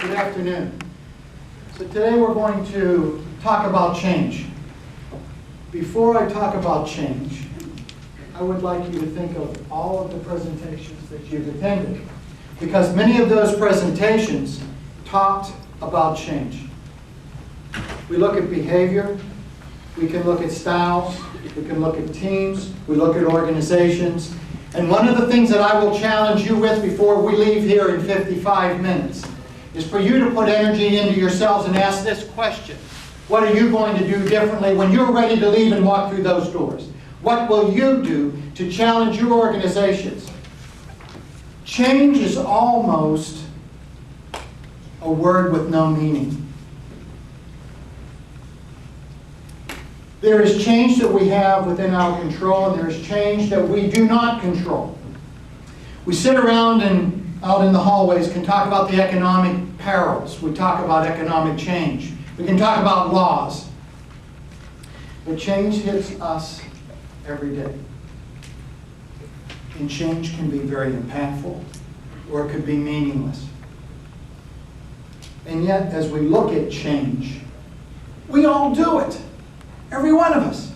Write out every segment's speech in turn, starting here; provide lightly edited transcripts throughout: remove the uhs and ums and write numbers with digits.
Good afternoon. So today we're going to talk about change. Before I talk about change, I would like you to think of all of the presentations that you've attended, because many of those presentations talked about change. We look at behavior, we can look at styles, we can look at teams, we look at organizations, and one of the things that I will challenge you with before we leave here in 55 minutes is for you to put energy into yourselves and ask this question. What are you going to do differently when you're ready to leave and walk through those doors? What will you do to challenge your organizations? Change is almost a word with no meaning. There is change that we have within our control, and there is change that we do not control. We sit around and out in the hallways can talk about the economic perils. We talk about economic change. We can talk about laws. But change hits us every day. And change can be very impactful, or it could be meaningless. And yet, as we look at change, we all do it. Every one of us.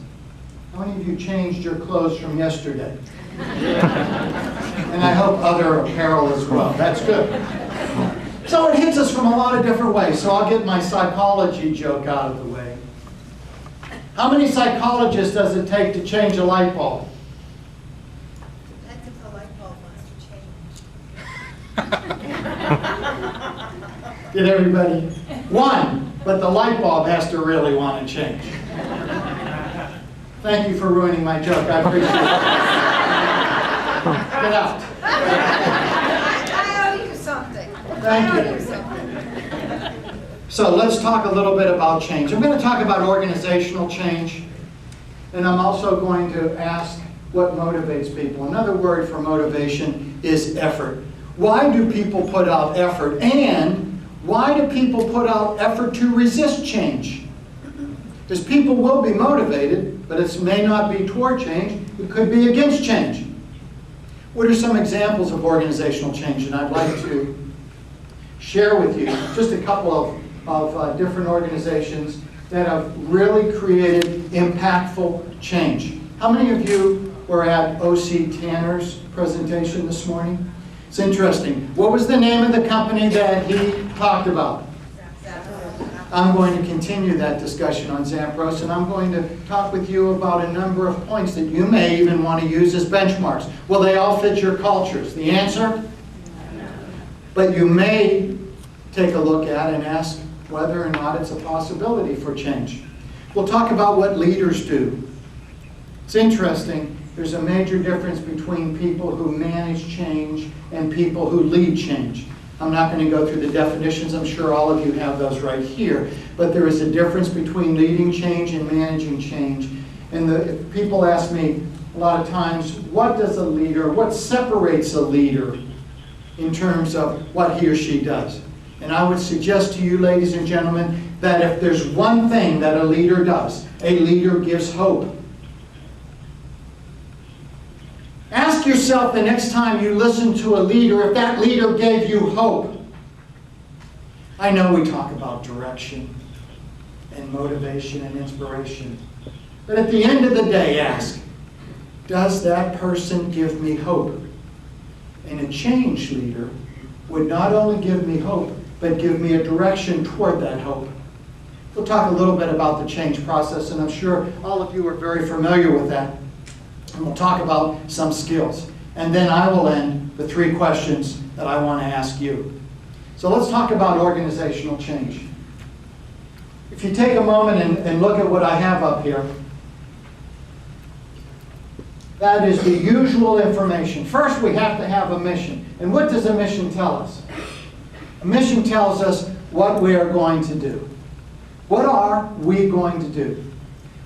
How many of you changed your clothes from yesterday? And I hope other apparel as well. That's good. So it hits us from a lot of different ways. So I'll get my psychology joke out of the way. How many psychologists does it take to change a light bulb? Depends if the light bulb wants to change. Get everybody? One, but the light bulb has to really want to change. Thank you for ruining my joke. I appreciate it. Get out. I owe you something. Thank I you. owe you something. So let's talk a little bit about change. I'm going to talk about organizational change, and I'm also going to ask what motivates people. Another word for motivation is effort. Why do people put out effort, and why do people put out effort to resist change? Because people will be motivated, but it may not be toward change. It could be against change. What are some examples of organizational change? And I'd like to share with you just a couple of different organizations that have really created impactful change. How many of you were at O.C. Tanner's presentation this morning? It's interesting. What was the name of the company that he talked about? I'm going to continue that discussion on Zampros, and I'm going to talk with you about a number of points that you may even want to use as benchmarks. Will they all fit your cultures? The answer? No. But you may take a look at and ask whether or not it's a possibility for change. We'll talk about what leaders do. It's interesting. There's a major difference between people who manage change and people who lead change. I'm not going to go through the definitions. I'm sure all of you have those right here. But there is a difference between leading change and managing change. And people ask me a lot of times, what separates a leader in terms of what he or she does? And I would suggest to you, ladies and gentlemen, that if there's one thing that a leader does, a leader gives hope. Ask yourself the next time you listen to a leader if that leader gave you hope. I know we talk about direction and motivation and inspiration, but at the end of the day, ask, does that person give me hope? And a change leader would not only give me hope, but give me a direction toward that hope. We'll talk a little bit about the change process, and I'm sure all of you are very familiar with that. And we'll talk about some skills. And then I will end with 3 questions that I want to ask you. So let's talk about organizational change. If you take a moment and look at what I have up here, that is the usual information. First, we have to have a mission. And what does a mission tell us? A mission tells us what we are going to do. What are we going to do?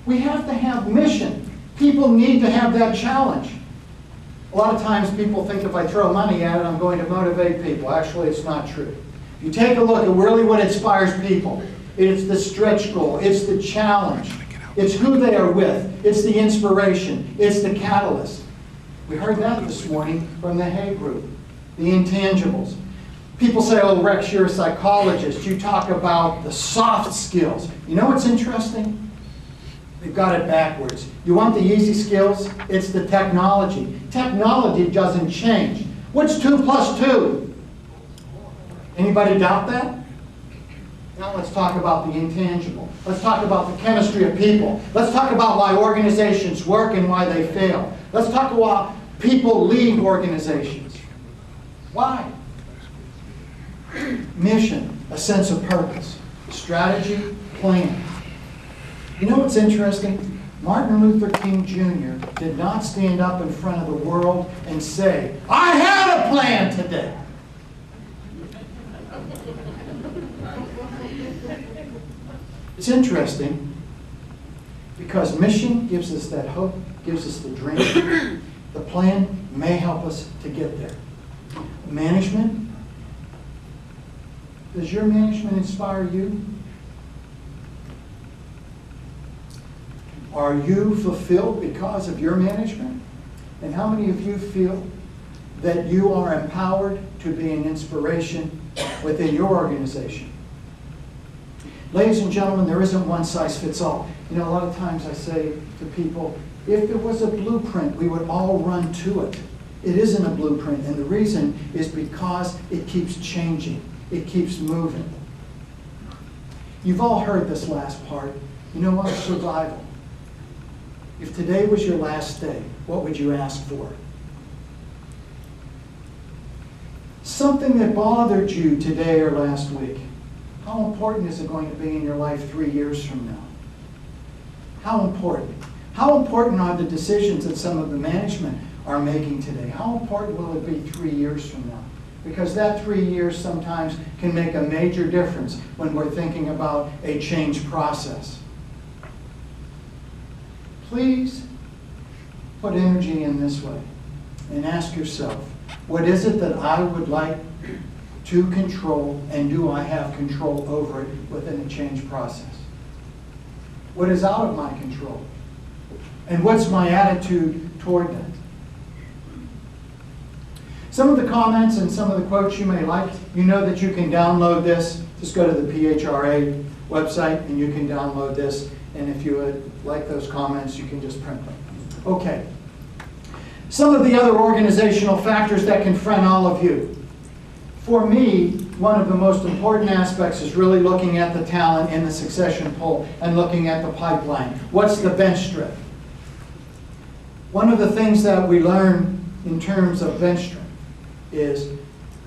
We have to have mission. People need to have that challenge. A lot of times people think if I throw money at it, I'm going to motivate people. Actually, it's not true. If you take a look at really what inspires people, it's the stretch goal, it's the challenge, it's who they are with, it's the inspiration, it's the catalyst. We heard that this morning from the Hay Group, the intangibles. People say, oh, Rex, you're a psychologist. You talk about the soft skills. You know what's interesting? They've got it backwards. You want the easy skills? It's the technology. Technology doesn't change. What's 2 plus 2? Anybody doubt that? Now let's talk about the intangible. Let's talk about the chemistry of people. Let's talk about why organizations work and why they fail. Let's talk about why people leave organizations. Why? Mission, a sense of purpose, strategy, plan. You know what's interesting? Martin Luther King Jr. did not stand up in front of the world and say, I had a plan today. It's interesting because mission gives us that hope, gives us the dream. The plan may help us to get there. Management. Does your management inspire you? Are you fulfilled because of your management? And how many of you feel that you are empowered to be an inspiration within your organization? Ladies and gentlemen, there isn't one size fits all. You know, a lot of times I say to people, if there was a blueprint, we would all run to it. It isn't a blueprint, and the reason is because it keeps changing. It keeps moving. You've all heard this last part. You know what? Survival. If today was your last day, what would you ask for? Something that bothered you today or last week. How important is it going to be in your life 3 years from now? How important? How important are the decisions that some of the management are making today? How important will it be 3 years from now? Because that 3 years sometimes can make a major difference when we're thinking about a change process. Please put energy in this way and ask yourself, what is it that I would like to control, and do I have control over it within a change process? What is out of my control? And what's my attitude toward that? Some of the comments and some of the quotes you may like, you know that you can download this. Just go to the PHRA website and you can download this. And if you would like those comments, you can just print them. Okay. Some of the other organizational factors that confront all of you. For me, one of the most important aspects is really looking at the talent in the succession pool and looking at the pipeline. What's the bench strength? One of the things that we learn in terms of bench strength is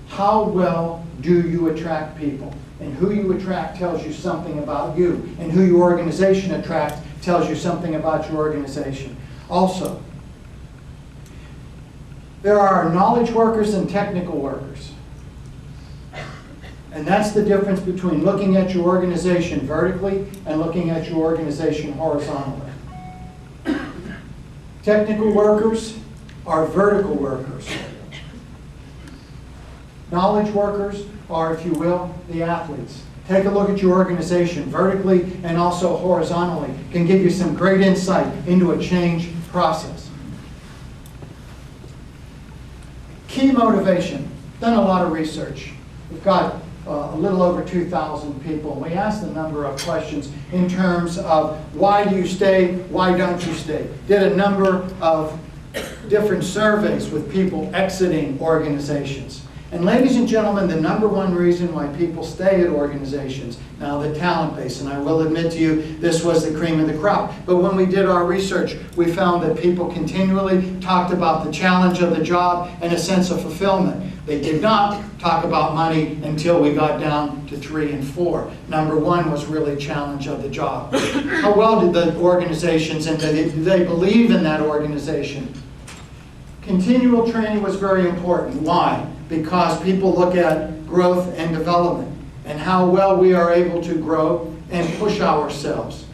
how well do you attract people? And who you attract tells you something about you. And who your organization attracts tells you something about your organization. Also, there are knowledge workers and technical workers. And that's the difference between looking at your organization vertically and looking at your organization horizontally. Technical workers are vertical workers. Knowledge workers are, if you will, the athletes. Take a look at your organization vertically and also horizontally. It can give you some great insight into a change process. Key motivation. Done a lot of research. We've got a little over 2,000 people. We asked a number of questions in terms of why do you stay, why don't you stay. Did a number of different surveys with people exiting organizations. And ladies and gentlemen, the number one reason why people stay at organizations, now the talent base, and I will admit to you, this was the cream of the crop. But when we did our research, we found that people continually talked about the challenge of the job and a sense of fulfillment. They did not talk about money until we got down to 3 and 4. Number one was really challenge of the job. How well did the organizations, and did they believe in that organization? Continual training was very important. Why? Because people look at growth and development and how well we are able to grow and push ourselves.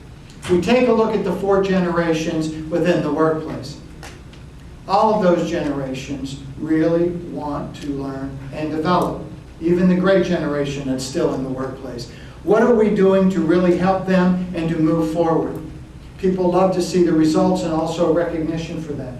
We take a look at the 4 generations within the workplace. All of those generations really want to learn and develop. Even the great generation that's still in the workplace. What are we doing to really help them and to move forward? People love to see the results and also recognition for that.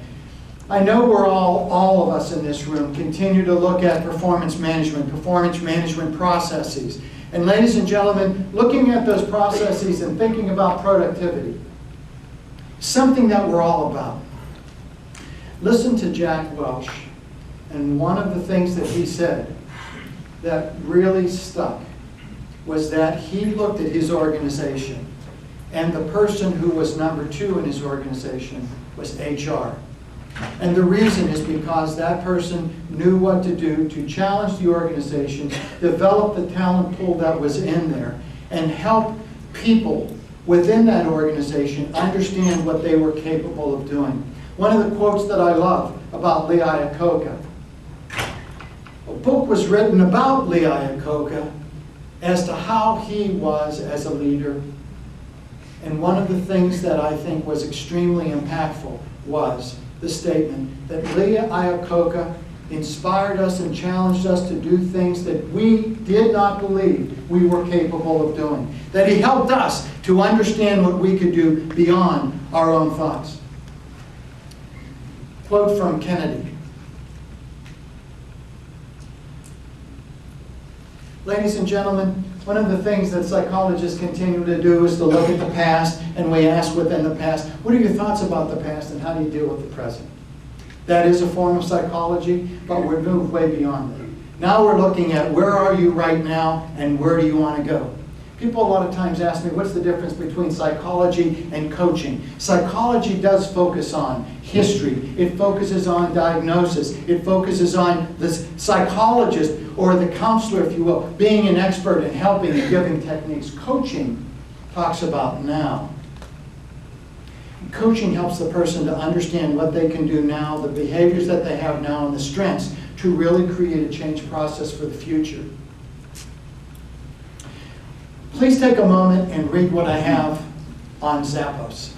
I know we're all of us in this room, continue to look at performance management processes. And ladies and gentlemen, looking at those processes and thinking about productivity, something that we're all about. Listen to Jack Welch, and one of the things that he said that really stuck was that he looked at his organization, and the person who was number 2 in his organization was HR. And the reason is because that person knew what to do to challenge the organization, develop the talent pool that was in there, and help people within that organization understand what they were capable of doing. One of the quotes that I love about Lee Iacocca. A book was written about Lee Iacocca as to how he was as a leader. And one of the things that I think was extremely impactful was the statement that Lee Iacocca inspired us and challenged us to do things that we did not believe we were capable of doing. That he helped us to understand what we could do beyond our own thoughts. Quote from Kennedy. Ladies and gentlemen, one of the things that psychologists continue to do is to look at the past, and we ask within the past, what are your thoughts about the past and how do you deal with the present? That is a form of psychology, but we've moved way beyond that. Now we're looking at where are you right now and where do you want to go? People a lot of times ask me, what's the difference between psychology and coaching? Psychology does focus on history. It focuses on diagnosis. It focuses on the psychologist or the counselor, if you will, being an expert and helping and giving techniques. Coaching talks about now. Coaching helps the person to understand what they can do now, the behaviors that they have now, and the strengths to really create a change process for the future. Please take a moment and read what I have on Zappos.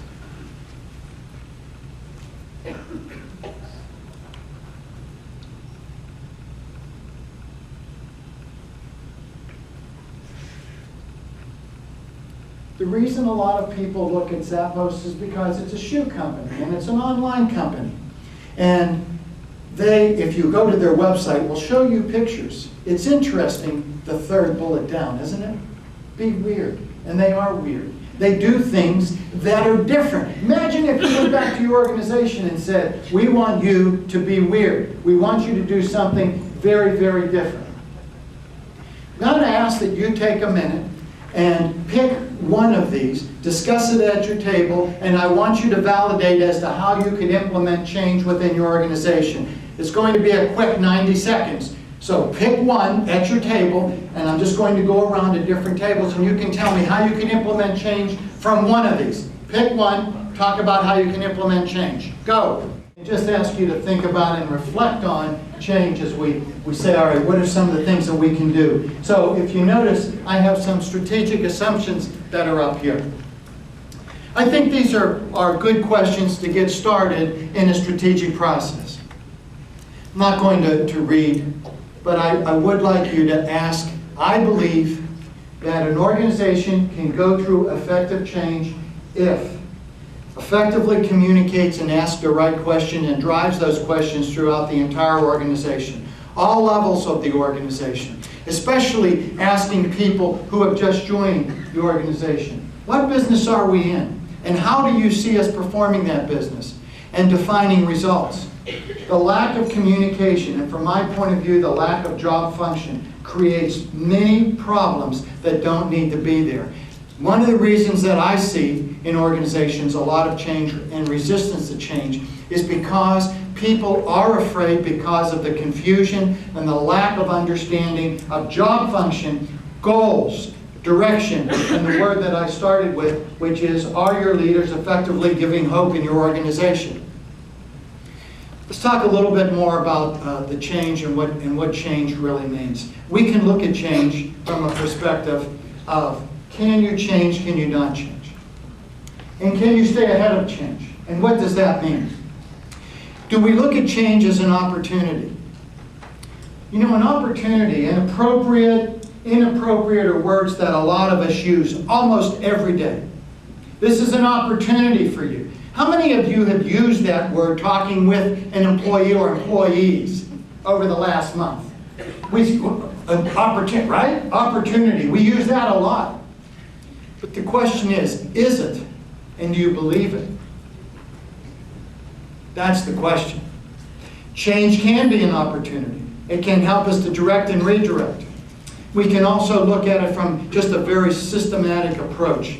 The reason a lot of people look at Zappos is because it's a shoe company and it's an online company. And they, if you go to their website, will show you pictures. It's interesting, the third bullet down, isn't it? Be weird. And they are weird. They do things that are different. Imagine if you went back to your organization and said, we want you to be weird. We want you to do something very, very different. I'm going to ask that you take a minute and pick one of these, discuss it at your table, and I want you to validate as to how you can implement change within your organization. It's going to be a quick 90 seconds. So pick one at your table, and I'm just going to go around to different tables, and you can tell me how you can implement change from one of these. Pick one, talk about how you can implement change. Go. I just ask you to think about and reflect on change as we say, all right, what are some of the things that we can do? So if you notice, I have some strategic assumptions that are up here. I think these are good questions to get started in a strategic process. I'm not going to read, but I would like you to ask, I believe that an organization can go through effective change if effectively communicates and asks the right question and drives those questions throughout the entire organization, all levels of the organization, especially asking people who have just joined the organization, what business are we in? And how do you see us performing that business? And defining results. The lack of communication, and from my point of view, the lack of job function, creates many problems that don't need to be there. One of the reasons that I see in organizations a lot of change and resistance to change is because people are afraid because of the confusion and the lack of understanding of job function, goals, direction, and the word that I started with, which is, are your leaders effectively giving hope in your organization? Let's talk a little bit more about the change and what change really means. We can look at change from a perspective of, can you change, can you not change? And can you stay ahead of change? And what does that mean? Do we look at change as an opportunity? You know, an opportunity, inappropriate are words that a lot of us use almost every day. This is an opportunity for you. How many of you have used that word talking with an employee or employees over the last month? Opportunity, right? Opportunity. We use that a lot. But the question is it? And do you believe it? That's the question. Change can be an opportunity. It can help us to direct and redirect. We can also look at it from just a very systematic approach.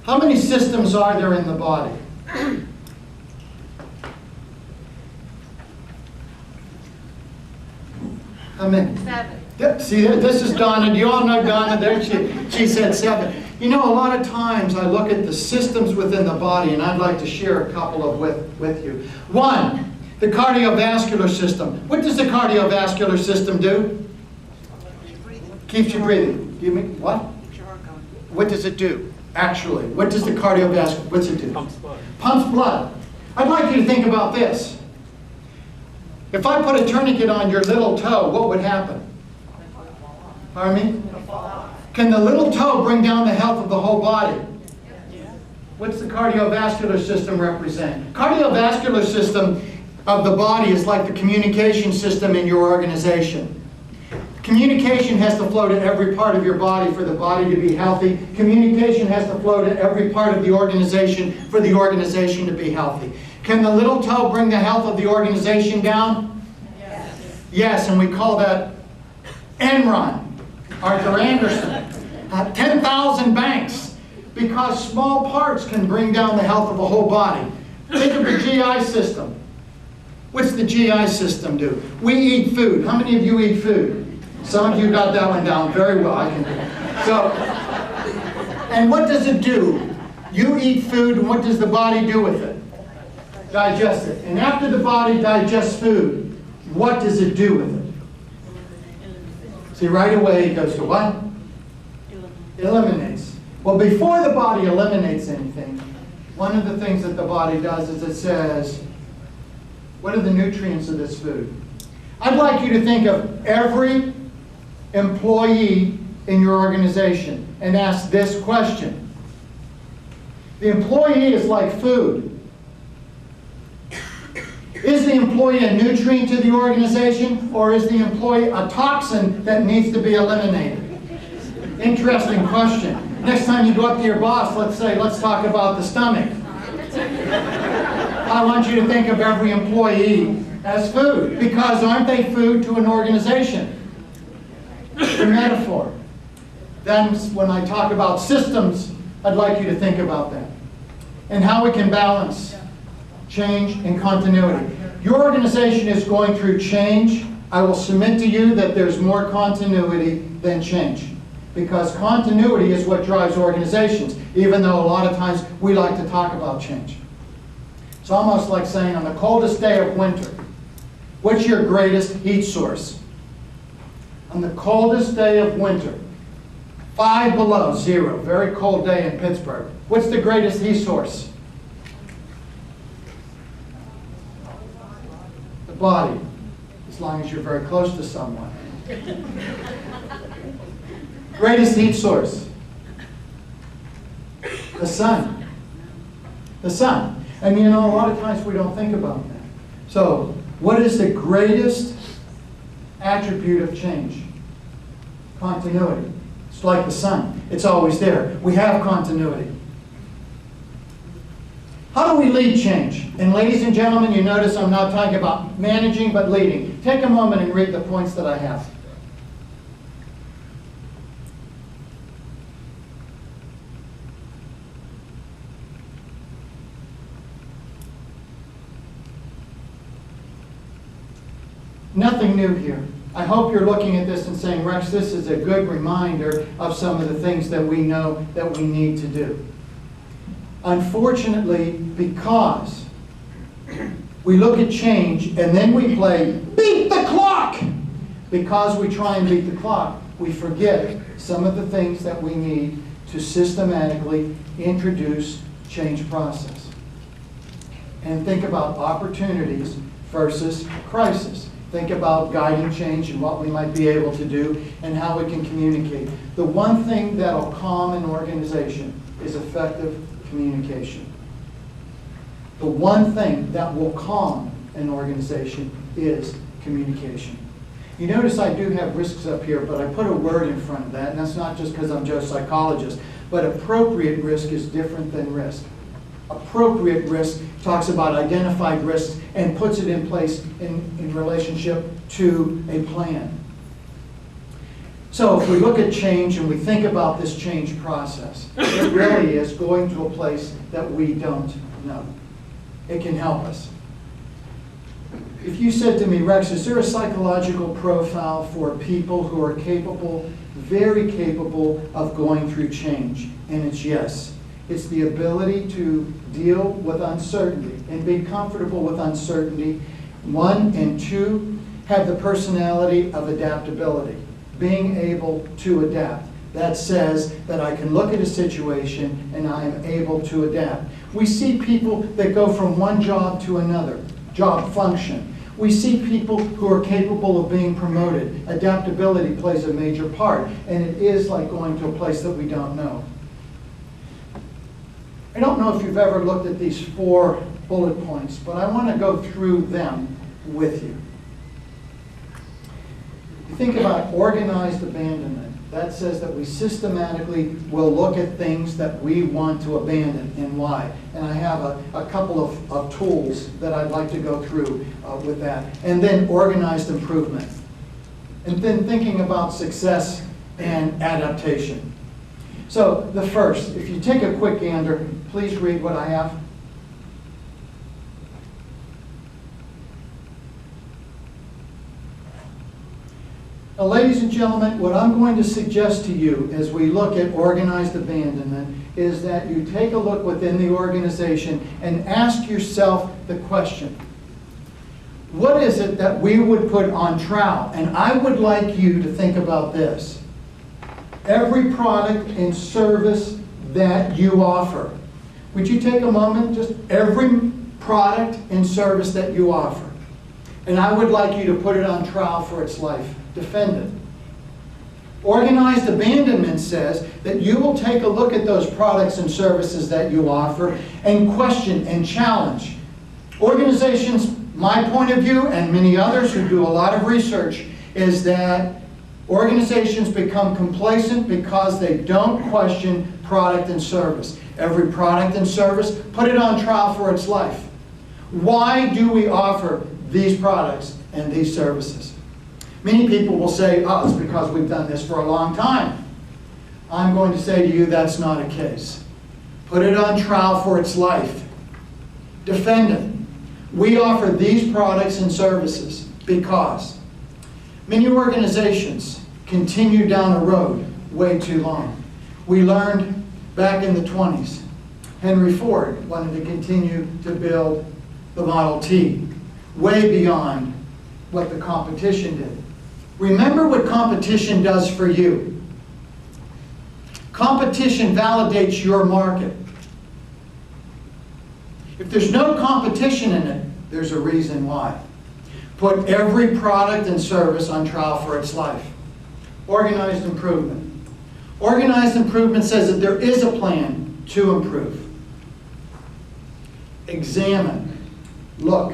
How many systems are there in the body? How many? 7. Yep, see, this is Donna. Do you all know Donna? There she said 7. You know, a lot of times I look at the systems within the body, and I'd like to share a couple of with you. 1, the cardiovascular system. What does the cardiovascular system do? Keeps you breathing. Give me what? What does it do? Actually, what does the cardiovascular, what's it do? Pumps blood. Pumps blood. I'd like you to think about this. If I put a tourniquet on your little toe, what would happen? Pardon me? Can the little toe bring down the health of the whole body? What's the cardiovascular system represent? Cardiovascular system of the body is like the communication system in your organization. Communication has to flow to every part of your body for the body to be healthy. Communication has to flow to every part of the organization for the organization to be healthy. Can the little toe bring the health of the organization down? Yes. Yes, and we call that Enron, Arthur Anderson. 10,000 banks, because small parts can bring down the health of a whole body. Think of the GI system. What's the GI system do? We eat food. How many of you eat food? Some of you got that one down very well. I can do it. So, and what does it do? You eat food, and what does the body do with it? Digest it. And after the body digests food, what does it do with it? See, right away it goes to what? Eliminates. Well, before the body eliminates anything, one of the things that the body does is it says, what are the nutrients of this food? I'd like you to think of every employee in your organization and ask this question. The employee is like food. Is the employee a nutrient to the organization, or is the employee a toxin that needs to be eliminated? Interesting question. Next time you go up to your boss, let's talk about the stomach. I want you to think of every employee as food, because aren't they food to an organization? The metaphor. Then when I talk about systems, I'd like you to think about that and how we can balance change and continuity. Your organization is going through change. I will submit to you that there's more continuity than change, because continuity is what drives organizations, even though a lot of times we like to talk about change. It's almost like saying, on the coldest day of winter, what's your greatest heat source? On the coldest day of winter, 5 below zero, very cold day in Pittsburgh. What's the greatest heat source? The body, as long as you're very close to someone. Greatest heat source? The sun. The sun. And you know, a lot of times we don't think about that. So, what is the greatest attribute of change? Continuity. It's like the sun. It's always there. We have continuity. How do we lead change? And ladies and gentlemen, you notice I'm not talking about managing, but leading. Take a moment and read the points that I have. Nothing new here. I hope you're looking at this and saying, Rex, this is a good reminder of some of the things that we know that we need to do. Unfortunately, because we look at change and then we play beat the clock, because we try and beat the clock, we forget some of the things that we need to systematically introduce change process. And think about opportunities versus crisis. Think about guiding change and what we might be able to do and how we can communicate. The one thing that will calm an organization is effective communication. the one thing that will calm an organization is communication. You notice I do have risks up here, but I put a word in front of that, and that's not just because I'm just a psychologist, but appropriate risk is different than risk. Appropriate risk talks about identified risks and puts it in place in relationship to a plan. So if we look at change and we think about this change process, it really is going to a place that we don't know. It can help us. If you said to me, Rex, is there a psychological profile for people who are capable, very capable of going through change? And it's yes. It's the ability to deal with uncertainty and be comfortable with uncertainty. 1, and 2, have the personality of adaptability, being able to adapt. That says that I can look at a situation and I am able to adapt. We see people that go from one job to another, job function. We see people who are capable of being promoted. Adaptability plays a major part, and it is like going to a place that we don't know. I don't know if you've ever looked at these 4 bullet points, but I want to go through them with you. You think about organized abandonment. That says that we systematically will look at things that we want to abandon and why. And I have a couple of tools that I'd like to go through with that. And then organized improvement. And then thinking about success and adaptation. So the first, if you take a quick gander, please read what I have. Now, ladies and gentlemen, what I'm going to suggest to you as we look at organized abandonment is that you take a look within the organization and ask yourself the question, what is it that we would put on trial? And I would like you to think about this. Every product and service that you offer. Would you take a moment, just every product and service that you offer? And I would like you to put it on trial for its life. Defend it. Organized abandonment says that you will take a look at those products and services that you offer and question and challenge. Organizations, my point of view, and many others who do a lot of research, is that organizations become complacent because they don't question product and service. Every product and service, put it on trial for its life. Why do we offer these products and these services? Many people will say, oh, it's because we've done this for a long time. I'm going to say to you that's not a case. Put it on trial for its life. Defend it. We offer these products and services because many organizations continue down a road way too long. We learned back in the 20s, Henry Ford wanted to continue to build the Model T way beyond what the competition did. Remember what competition does for you. Competition validates your market. If there's no competition in it, there's a reason why. Put every product and service on trial for its life. Organized improvement. Organized improvement says that there is a plan to improve. Examine. Look.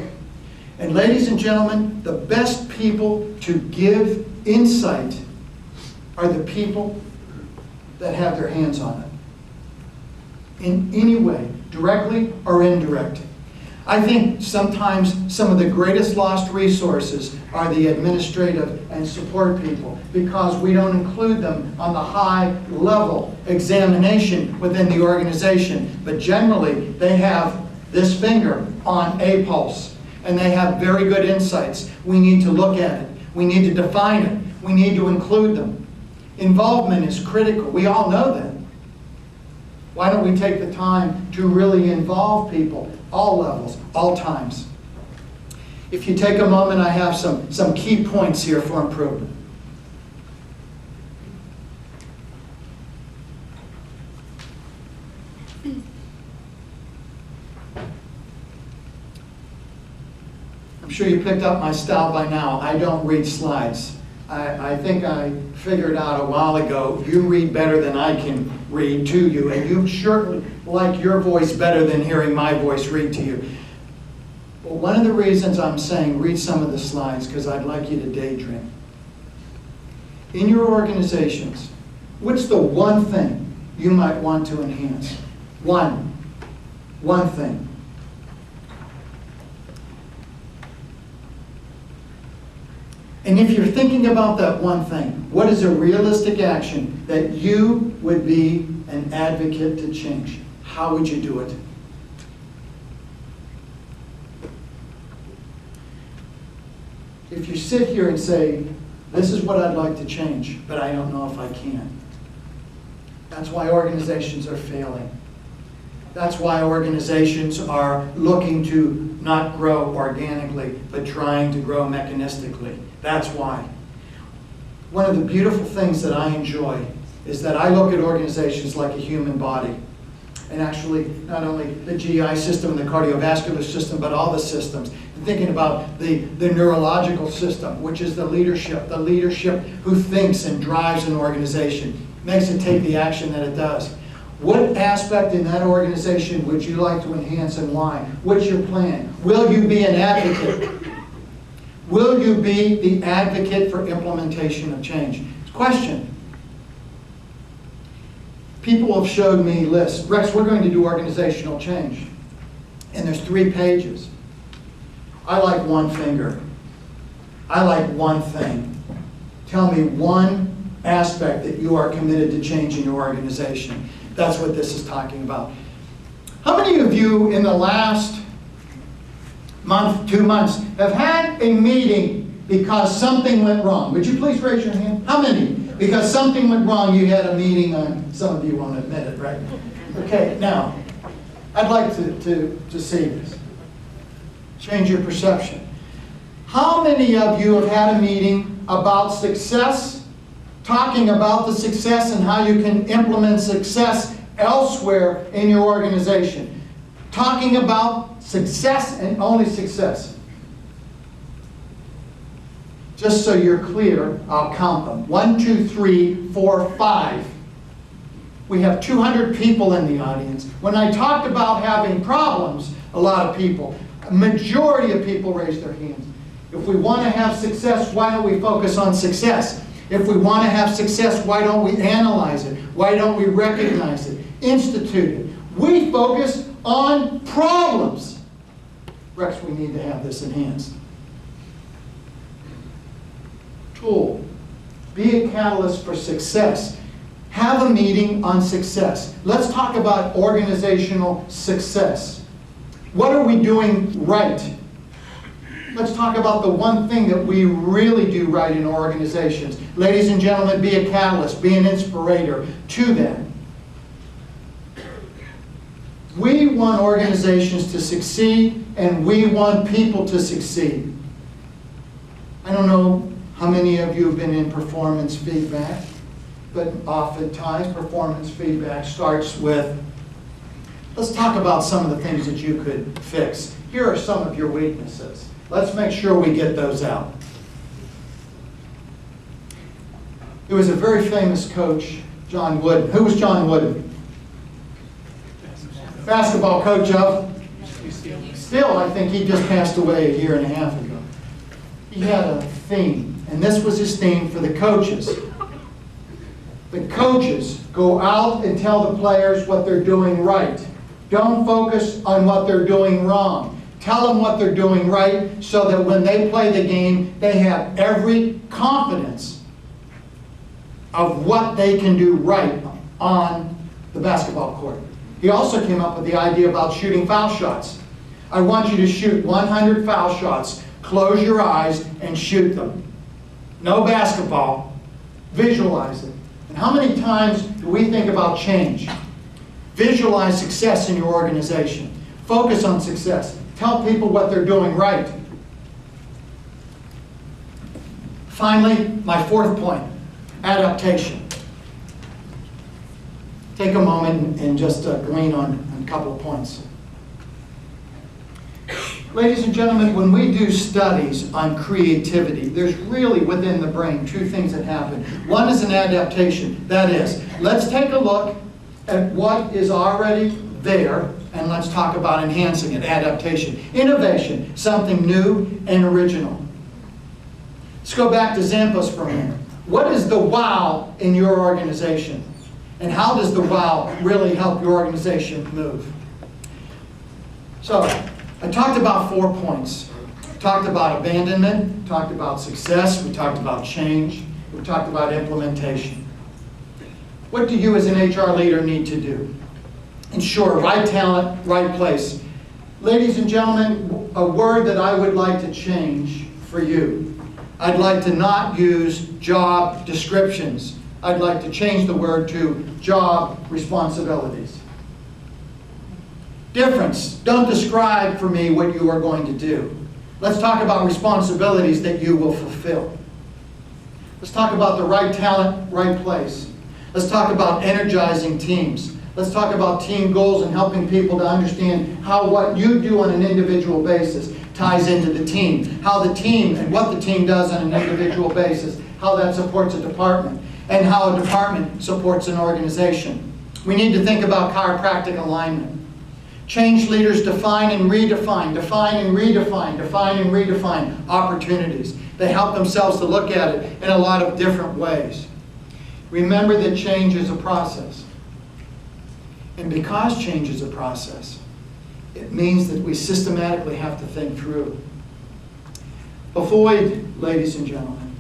And ladies and gentlemen, the best people to give insight are the people that have their hands on it. In any way, directly or indirect. I think sometimes some of the greatest lost resources are the administrative and support people because we don't include them on the high level examination within the organization. But generally, they have this finger on a pulse. And they have very good insights. We need to look at it. We need to define it. We need to include them. Involvement is critical. We all know that. Why don't we take the time to really involve people, all levels, all times? If you take a moment, I have some key points here for improvement. I'm sure you picked up my style by now. I don't read slides. I think I figured out a while ago, you read better than I can read to you, and you surely like your voice better than hearing my voice read to you. But one of the reasons I'm saying read some of the slides, because I'd like you to daydream. In your organizations, what's the one thing you might want to enhance? One thing. And if you're thinking about that one thing, what is a realistic action that you would be an advocate to change? How would you do it? If you sit here and say, this is what I'd like to change, but I don't know if I can. That's why organizations are failing. That's why organizations are looking to not grow organically, but trying to grow mechanistically. That's why. One of the beautiful things that I enjoy is that I look at organizations like a human body. And actually, not only the GI system and the cardiovascular system, but all the systems. And thinking about the neurological system, which is the leadership who thinks and drives an organization, makes it take the action that it does. What aspect in that organization would you like to enhance and why? What's your plan? Will you be an advocate? Will you be the advocate for implementation of change? Question. People have showed me lists. Rex, we're going to do organizational change. And there's 3 pages. I like one finger. I like one thing. Tell me one aspect that you are committed to change in your organization. That's what this is talking about. How many of you in the last month, 2 months, have had a meeting because something went wrong? Would you please raise your hand? How many? Because something went wrong, you had a meeting on, some of you won't admit it, right? Okay, now, I'd like to see this. Change your perception. How many of you have had a meeting about success, talking about the success and how you can implement success elsewhere in your organization? Talking about success and only success. Just so you're clear, I'll count them. 1, 2, 3, 4, 5. We have 200 people in the audience. When I talked about having problems, a lot of people, a majority of people raised their hands. If we want to have success, why don't we focus on success? If we want to have success, why don't we analyze it? Why don't we recognize it? Institute it. We focus on problems. Rex, we need to have this enhanced. Tool. Be a catalyst for success. Have a meeting on success. Let's talk about organizational success. What are we doing right? Let's talk about the one thing that we really do right in organizations. Ladies and gentlemen, be a catalyst, be an inspirator to that. We want organizations to succeed, and we want people to succeed. I don't know how many of you have been in performance feedback, but oftentimes performance feedback starts with, let's talk about some of the things that you could fix. Here are some of your weaknesses. Let's make sure we get those out. There was a very famous coach, John Wooden. Who was John Wooden? Basketball coach of? Still, I think he just passed away a year and a half ago. He had a theme, and this was his theme for the coaches. The coaches go out and tell the players what they're doing right. Don't focus on what they're doing wrong. Tell them what they're doing right so that when they play the game, they have every confidence of what they can do right on the basketball court. He also came up with the idea about shooting foul shots. I want you to shoot 100 foul shots. Close your eyes and shoot them. No basketball. Visualize it. And how many times do we think about change? Visualize success in your organization. Focus on success. Tell people what they're doing right. Finally, my 4th point, adaptation. Take a moment and just glean on a couple of points. Ladies and gentlemen, when we do studies on creativity, there's really within the brain two things that happen. One is an adaptation. That is, let's take a look at what is already there and let's talk about enhancing it, adaptation. Innovation, something new and original. Let's go back to Zampos for a minute. What is the wow in your organization? And how does the wow really help your organization move? So, I talked about 4 points. We talked about abandonment, talked about success, we talked about change, we talked about implementation. What do you as an HR leader need to do? Ensure right talent, right place. Ladies and gentlemen, a word that I would like to change for you. I'd like to not use job descriptions. I'd like to change the word to job responsibilities. Difference. Don't describe for me what you are going to do. Let's talk about responsibilities that you will fulfill. Let's talk about the right talent, right place. Let's talk about energizing teams. Let's talk about team goals and helping people to understand how what you do on an individual basis ties into the team. How the team and what the team does on an individual basis. How that supports a department. And how a department supports an organization. We need to think about chiropractic alignment. Change leaders define and redefine, define and redefine, define and redefine opportunities. They help themselves to look at it in a lot of different ways. Remember that change is a process. And because change is a process, it means that we systematically have to think through. Avoid, ladies and gentlemen,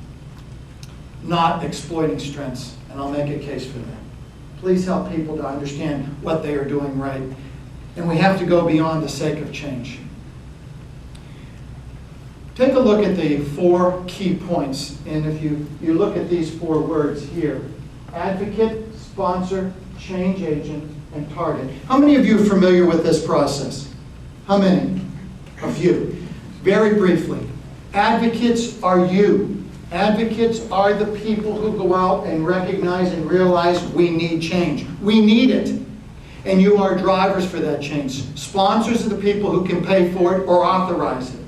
not exploiting strengths, and I'll make a case for that. Please help people to understand what they are doing right. And we have to go beyond the sake of change. Take a look at the 4 key points, and if you look at these 4 words here: advocate, sponsor, change agent, and target. How many of you are familiar with this process? How many? A few. Very briefly, advocates are you. Advocates are the people who go out and recognize and realize we need change. We need it. And you are drivers for that change. Sponsors are the people who can pay for it or authorize it.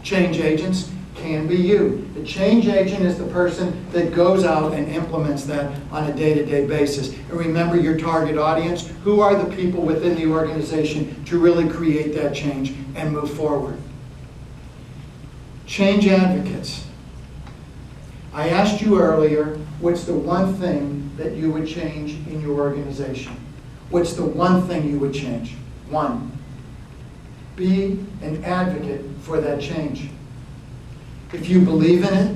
Change agents can be you. The change agent is the person that goes out and implements that on a day-to-day basis. And remember your target audience. Who are the people within the organization to really create that change and move forward? Change advocates. I asked you earlier, what's the one thing that you would change in your organization? What's the one thing you would change? 1. Be an advocate for that change. If you believe in it,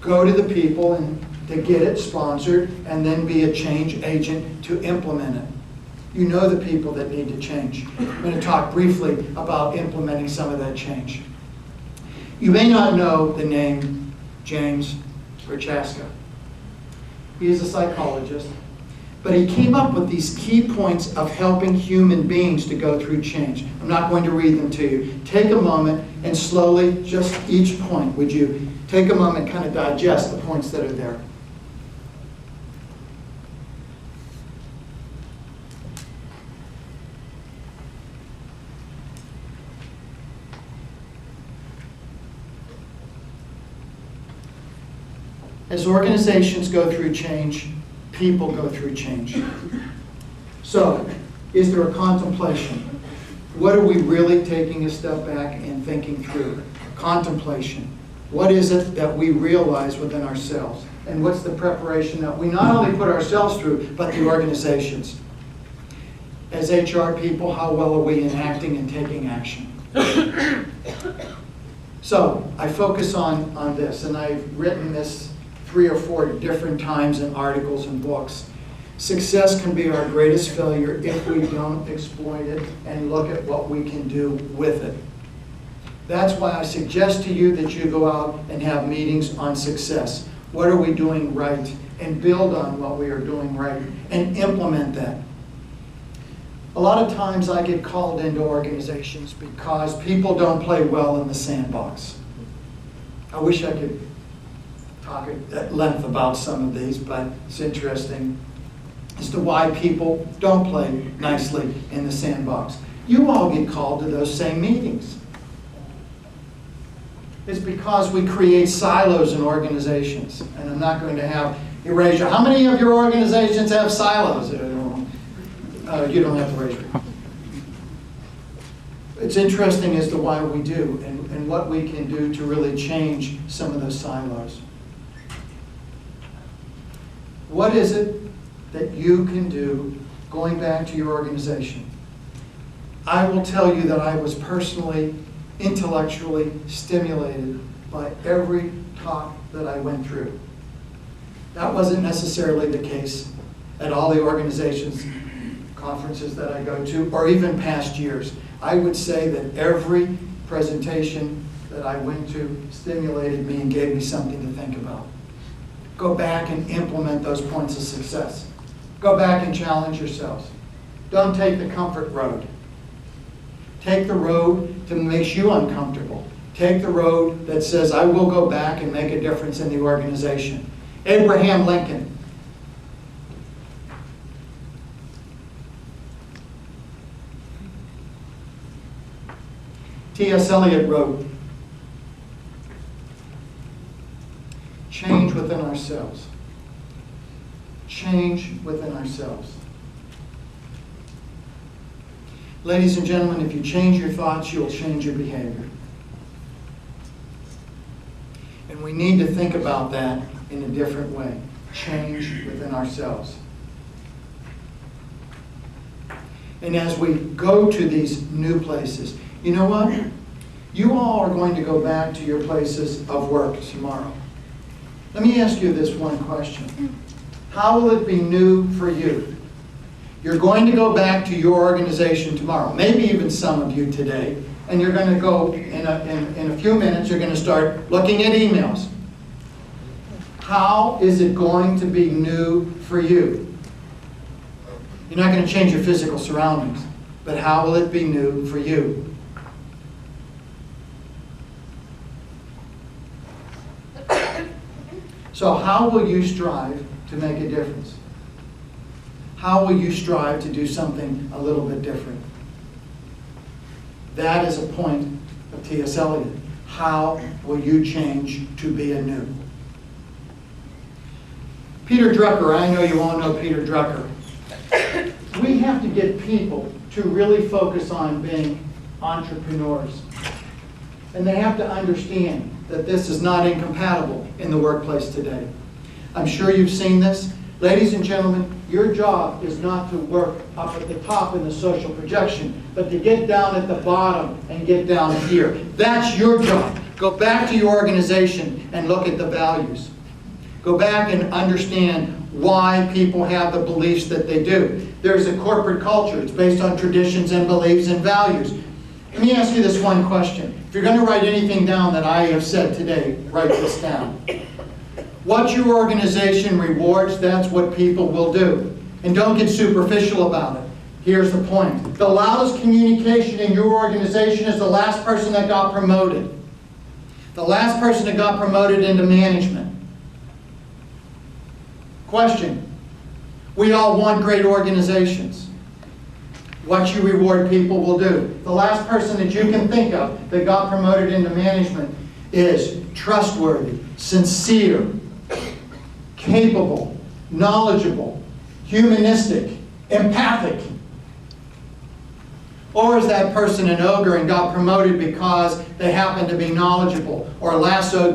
go to the people and to get it sponsored, and then be a change agent to implement it. You know the people that need to change. I'm going to talk briefly about implementing some of that change. You may not know the name James Prochaska. He is a psychologist. But he came up with these key points of helping human beings to go through change. I'm not going to read them to you. Take a moment and slowly, just each point, would you take a moment and kind of digest the points that are there. As organizations go through change, people go through change. So, is there a contemplation? What are we really taking a step back and thinking through? Contemplation. What is it that we realize within ourselves? And what's the preparation that we not only put ourselves through, but the organizations? As HR people, how well are we enacting and taking action? So, I focus on this, and I've written this 3 or 4 different times in articles and books. Success can be our greatest failure if we don't exploit it and look at what we can do with it. That's why I suggest to you that you go out and have meetings on success. What are we doing right? And build on what we are doing right and implement that. A lot of times I get called into organizations because people don't play well in the sandbox. I wish I could talk at length about some of these, but it's interesting as to why people don't play nicely in the sandbox. You all get called to those same meetings. is because we create silos in organizations. And I'm not going to have erasure. How many of your organizations have silos? You don't have to raise your hand. It's interesting as to why we do and what we can do to really change some of those silos. What is it that you can do going back to your organization? I will tell you that I was personally, intellectually stimulated by every talk that I went through. That wasn't necessarily the case at all the organizations, conferences that I go to, or even past years. I would say that every presentation that I went to stimulated me and gave me something to think about. Go back and implement those points of success. Go back and challenge yourselves. Don't take the comfort road. Take the road that makes you uncomfortable. Take the road that says, I will go back and make a difference in the organization. Abraham Lincoln. T.S. Eliot wrote, change within ourselves. Change within ourselves. Ladies and gentlemen, if you change your thoughts, you'll change your behavior. And we need to think about that in a different way. Change within ourselves. And as we go to these new places, you know what? You all are going to go back to your places of work tomorrow. Let me ask you this one question. How will it be new for you? You're going to go back to your organization tomorrow, maybe even some of you today, and you're going to go, in a few minutes, you're going to start looking at emails. How is it going to be new for you? You're not going to change your physical surroundings, but how will it be new for you? So how will you strive to make a difference? How will you strive to do something a little bit different? That is a point of T.S. Eliot. How will you change to be anew? Peter Drucker, I know you all know Peter Drucker. We have to get people to really focus on being entrepreneurs. And they have to understand that this is not incompatible in the workplace today. I'm sure you've seen this. Ladies and gentlemen, your job is not to work up at the top in the social projection, but to get down at the bottom and get down here. That's your job. Go back to your organization and look at the values. Go back and understand why people have the beliefs that they do. There's a corporate culture. It's based on traditions and beliefs and values. Let me ask you this one question. If you're going to write anything down that I have said today, write this down. What your organization rewards, that's what people will do. And don't get superficial about it. Here's the point. The loudest communication in your organization is the last person that got promoted. The last person that got promoted into management. Question. We all want great organizations. What you reward people will do. The last person that you can think of that got promoted into management is trustworthy, sincere, capable, knowledgeable, humanistic, empathic. Or is that person an ogre and got promoted because they happen to be knowledgeable or lassoed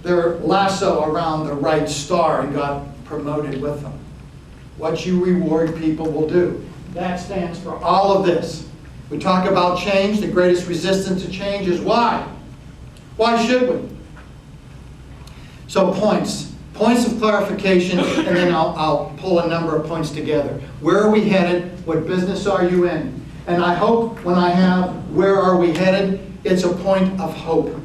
their lasso around the right star and got promoted with them? What you reward people will do. That stands for all of this. We talk about change. The greatest resistance to change is why? Why should we? So points of clarification, and then I'll pull a number of points together. Where are we headed? What business are you in? And I hope when I have where are we headed, it's a point of hope.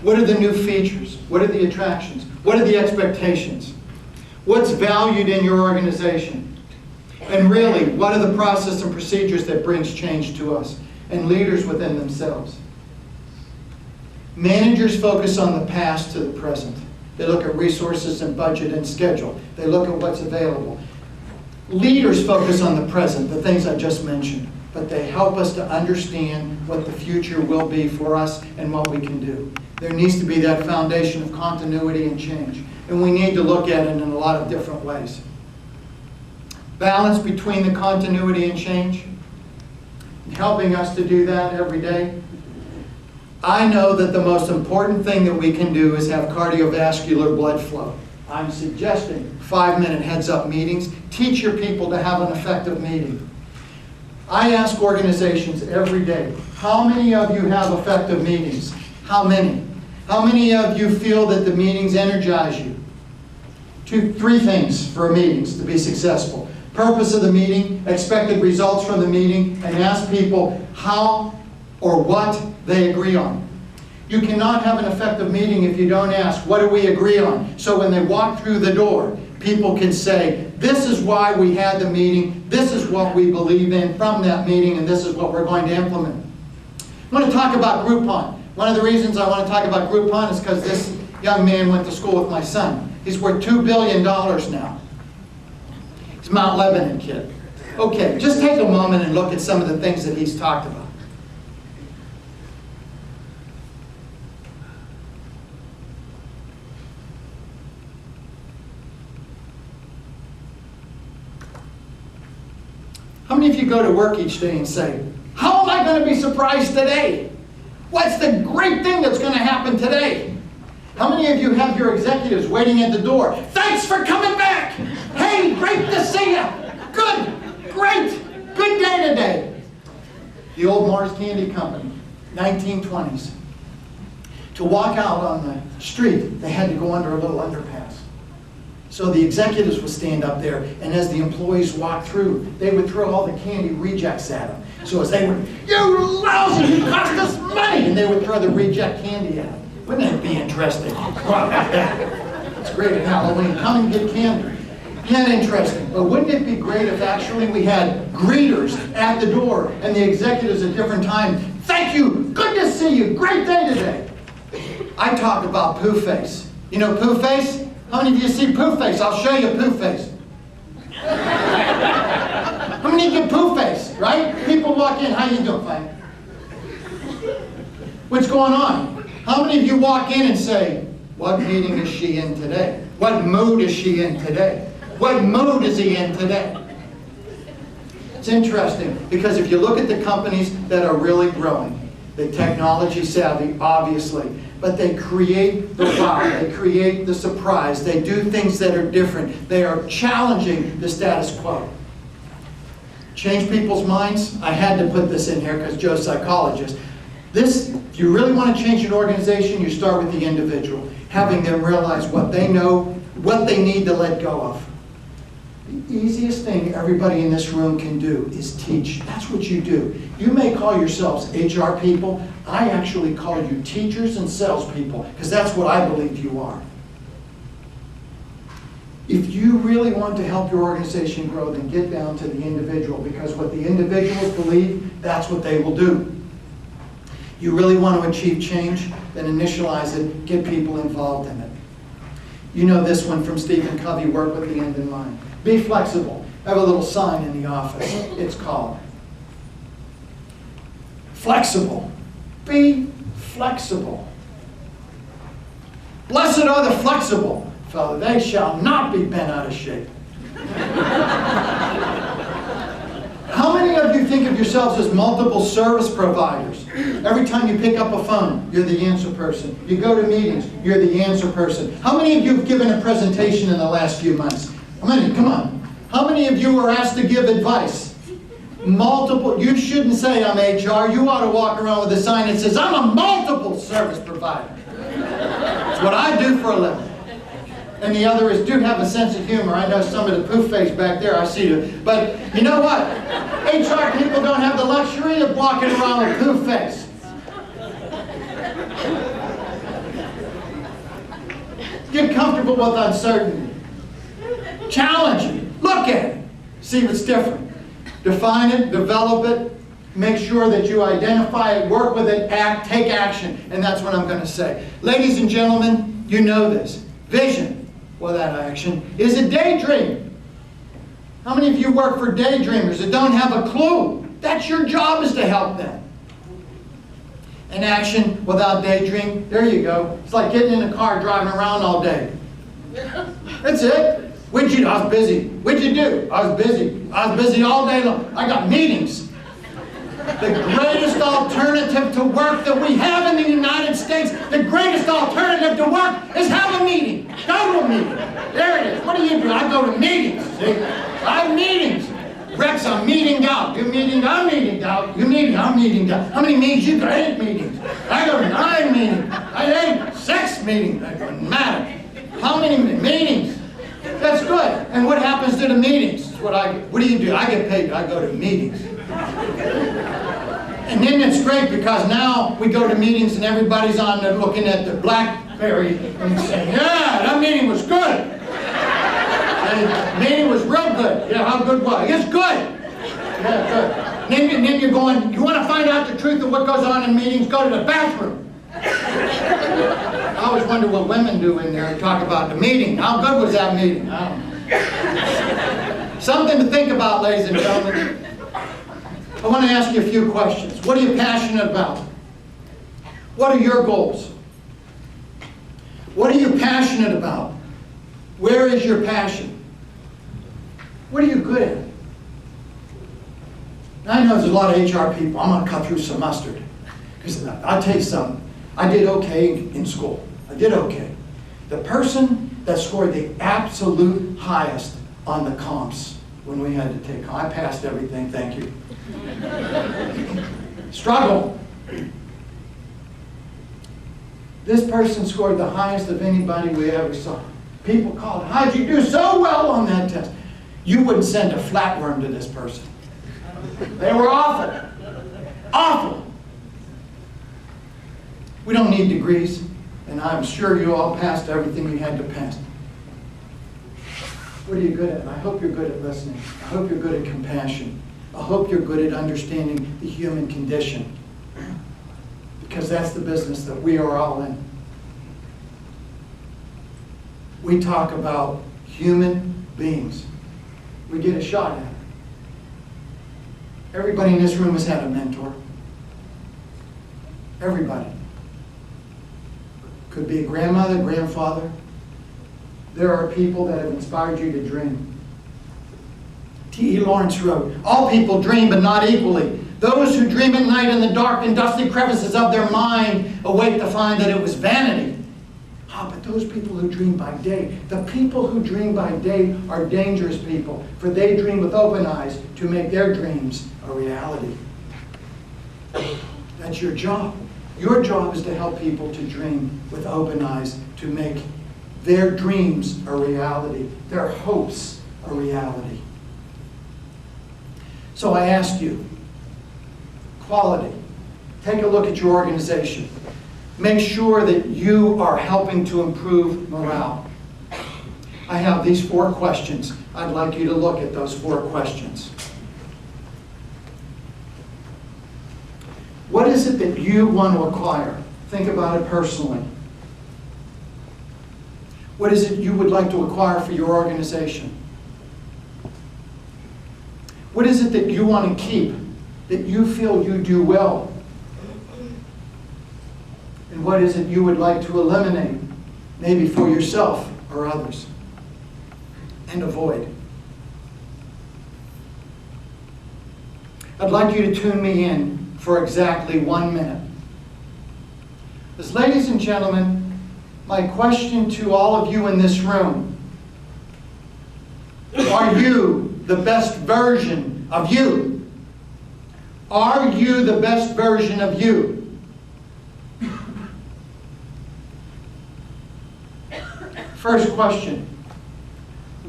What are the new features? What are the attractions? What are the expectations? What's valued in your organization? And really, what are the process and procedures that brings change to us and leaders within themselves? Managers focus on the past to the present. They look at resources and budget and schedule. They look at what's available. Leaders focus on the present, the things I just mentioned. But but they help us to understand what the future will be for us and what we can do. There needs to be that foundation of continuity and change, and we need to look at it in a lot of different ways. Balance between the continuity and change, and helping us to do that every day. I know that the most important thing that we can do is have cardiovascular blood flow. I'm suggesting 5-minute heads-up meetings. Teach your people to have an effective meeting. I ask organizations every day, how many of you have effective meetings? How many? How many of you feel that the meetings energize you? 3 things for meetings to be successful. Purpose of the meeting, expected results from the meeting, and ask people how or what they agree on. You cannot have an effective meeting if you don't ask, what do we agree on? So when they walk through the door, people can say, this is why we had the meeting, this is what we believe in from that meeting, and this is what we're going to implement. I want to talk about Groupon. One of the reasons I want to talk about Groupon is because this young man went to school with my son. He's worth $2 billion now. He's a Mount Lebanon kid. Okay, just take a moment and look at some of the things that he's talked about. How many of you go to work each day and say, how am I going to be surprised today? What's the great thing that's going to happen today? How many of you have your executives waiting at the door? Thanks for coming back. Hey, great to see you. Good, great, good day today. The old Mars Candy Company, 1920s. To walk out on the street, they had to go under a little underpass. So the executives would stand up there, and as the employees walked through, they would throw all the candy rejects at them. So as they would, you lousy, you cost us money! And they would throw the reject candy at them. Wouldn't that be interesting? It's great at Halloween. Come and get candy. Isn't that interesting? But wouldn't it be great if actually we had greeters at the door and the executives at different times? Thank you! Good to see you! Great day today! I talk about poo face. You know poo face? How many of you see poo face? I'll show you poo face. How many of you get poo face, right? People walk in, how you doing, fine? What's going on? How many of you walk in and say, what meeting is she in today? What mood is she in today? What mood is he in today? It's interesting, because if you look at the companies that are really growing, they're technology savvy, obviously, but they create the wow, they create the surprise, they do things that are different, they are challenging the status quo. Change people's minds. I had to put this in here because Joe's a psychologist. This, if you really want to change an organization, you start with the individual, having them realize what they know, what they need to let go of. The easiest thing everybody in this room can do is teach. That's what you do. You may call yourselves HR people. I actually call you teachers and salespeople, because that's what I believe you are. If you really want to help your organization grow, then get down to the individual, because what the individuals believe, that's what they will do. You really want to achieve change, then initialize it, get people involved in it. You know this one from Stephen Covey, work with the end in mind. Be flexible. I have a little sign in the office. It's called flexible. Be flexible. Blessed are the flexible, for they shall not be bent out of shape. How many of you think of yourselves as multiple service providers? Every time you pick up a phone, you're the answer person. You go to meetings, you're the answer person. How many of you have given a presentation in the last few months? How many? Come on. How many of you were asked to give advice? Multiple. You shouldn't say I'm HR. You ought to walk around with a sign that says I'm a multiple service provider. It's what I do for a living. And the other is, do have a sense of humor. I know some of the poof face back there, I see you. But you know what? HR people don't have the luxury of walking around with poof face. Get comfortable with uncertainty. Challenge it. Look at it. See what's different. Define it, develop it, make sure that you identify it, work with it, act, take action. And that's what I'm going to say. Ladies and gentlemen, you know this. Vision without action is a daydream. How many of you work for daydreamers that don't have a clue That's your job, is to help them. Inaction without daydream, there you go. It's like getting in a car driving around all day. That's it. What'd you do? I was busy. What'd you do? I was busy. I was busy all day long. I got meetings. The greatest alternative to work that we have in the United States, the greatest alternative to work is have a meeting. Go to a meeting. There it is. What do? I go to meetings. See? I have meetings. Rex, I'm meeting out. You meeting? I'm meeting out. You meeting? I'm meeting out. How many meetings you got? 8 meetings. I go to 9 meetings. I 8, 6 meetings. That doesn't matter. How many meetings? That's good. And what happens to the meetings? What do you do? I get paid. I go to meetings. And then it's great because now we go to meetings and everybody's on there looking at the BlackBerry and saying, yeah, that meeting was good. The meeting was real good. Yeah, how good was it? It's good. Yeah, good. And then you're going, you want to find out the truth of what goes on in meetings? Go to the bathroom. I always wonder what women do in there and talk about the meeting. How good was that meeting? I don't know. Something to think about, ladies and gentlemen. I want to ask you a few questions. What are you passionate about? What are your goals? What are you passionate about? Where is your passion? What are you good at? Now, I know there's a lot of HR people. I'm going to cut through some mustard. Because I'll tell you something. I did okay in school. I did okay. The person that scored the absolute highest on the comps when we had to take, I passed everything, thank you. Struggle. This person scored the highest of anybody we ever saw. People called, how'd you do so well on that test? You wouldn't send a flatworm to this person. They were awful. Awful. We don't need degrees, and I'm sure you all passed everything you had to pass. What are you good at? I hope you're good at listening. I hope you're good at compassion. I hope you're good at understanding the human condition. Because that's the business that we are all in. We talk about human beings. We get a shot at it. Everybody in this room has had a mentor. Everybody. Could be a grandmother, grandfather. There are people that have inspired you to dream. T.E. Lawrence wrote, all people dream, but not equally. Those who dream at night in the dark and dusty crevices of their mind awake to find that it was vanity. But those people who dream by day, the people who dream by day are dangerous people, for they dream with open eyes to make their dreams a reality. That's your job. Your job is to help people to dream with open eyes, to make their dreams a reality, their hopes a reality. So I ask you, quality. Take a look at your organization. Make sure that you are helping to improve morale. I have these 4 questions. I'd like you to look at those 4 questions. What is it that you want to acquire? Think about it personally. What is it you would like to acquire for your organization? What is it that you want to keep, that you feel you do well? And what is it you would like to eliminate, maybe for yourself or others, and avoid? I'd like you to tune me in for exactly 1 minute. Because, ladies and gentlemen, my question to all of you in this room, are you the best version of you? Are you the best version of you? First question,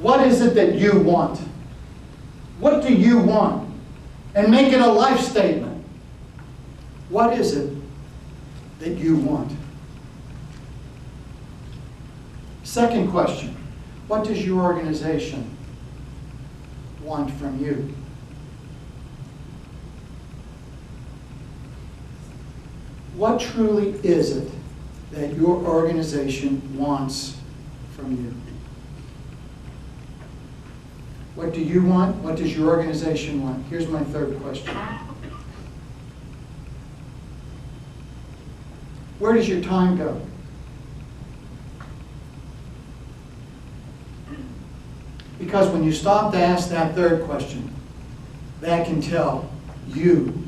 what is it that you want? What do you want? And make it a life statement. What is it that you want? Second question, what does your organization want from you? What truly is it that your organization wants from you? What do you want? What does your organization want? Here's my third question. Where does your time go? Because when you stop to ask that third question, that can tell you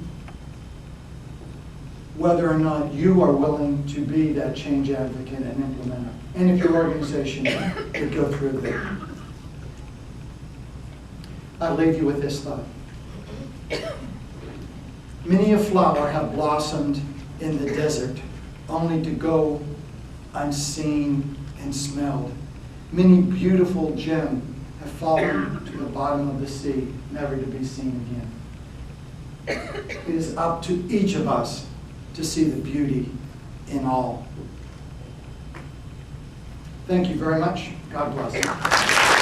whether or not you are willing to be that change advocate and implementer, and if your organization would go through that. I'll leave you with this thought. Many a flower have blossomed in the desert, only to go unseen and smelled. Many beautiful gems have fallen to the bottom of the sea, never to be seen again. It is up to each of us to see the beauty in all. Thank you very much. God bless you.